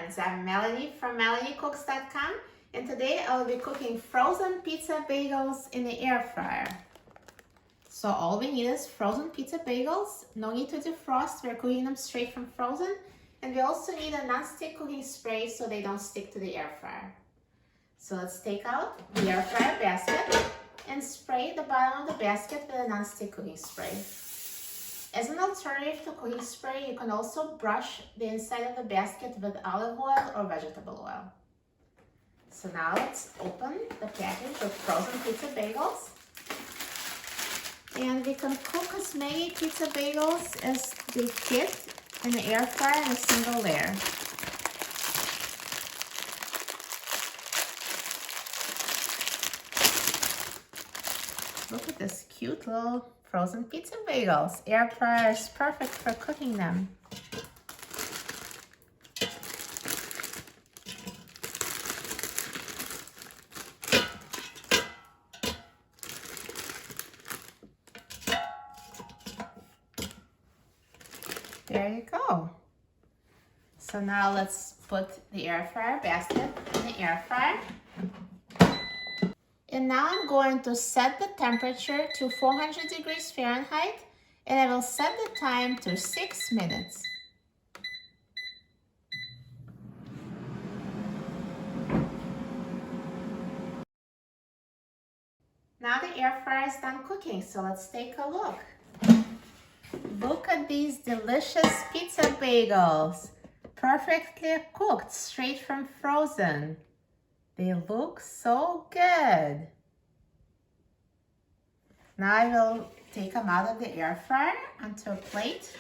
friends, I'm Melanie from MelanieCooks.com, and today I will be cooking frozen pizza bagels in the air fryer. So all we need is frozen pizza bagels, no need to defrost, we're cooking them straight from frozen, and we also need a non-stick cooking spray so they don't stick to the air fryer. So let's take out the air fryer basket and spray the bottom of the basket with a non-stick cooking spray. As an alternative to cooking spray, you can also brush the inside of the basket with olive oil or vegetable oil. So now let's open the package of frozen pizza bagels. And we can cook as many pizza bagels as they fit in the air fryer in a single layer. Look at this cute little frozen pizza bagels. Air fryer is perfect for cooking them. There you go. So now let's put the air fryer basket in the air fryer. And now I'm going to set the temperature to 400 degrees Fahrenheit, and I will set the time to 6 minutes. Now the air fryer is done cooking, so let's take a look. Look at these delicious pizza bagels. Perfectly cooked, straight from frozen. They look so good. Now I will take them out of the air fryer onto a plate.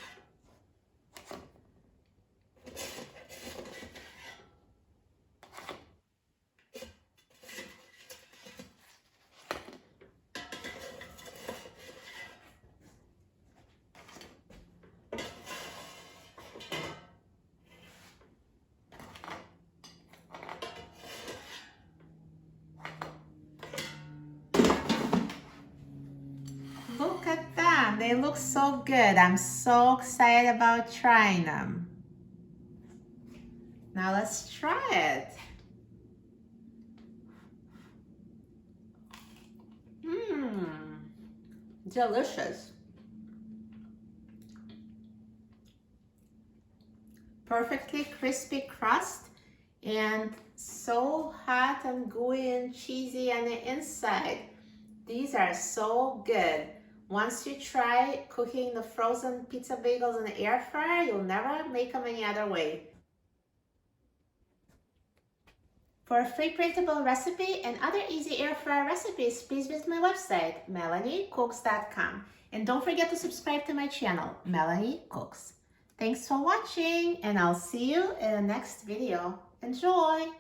Look at them, they look so good. I'm so excited about trying them. Now let's try it. Delicious. Perfectly crispy crust and so hot and gooey and cheesy on the inside. These are so good. Once you try cooking the frozen pizza bagels in the air fryer, you'll never make them any other way. For a free printable recipe and other easy air fryer recipes, please visit my website, MelanieCooks.com. And don't forget to subscribe to my channel, Melanie Cooks. Thanks for watching, and I'll see you in the next video. Enjoy!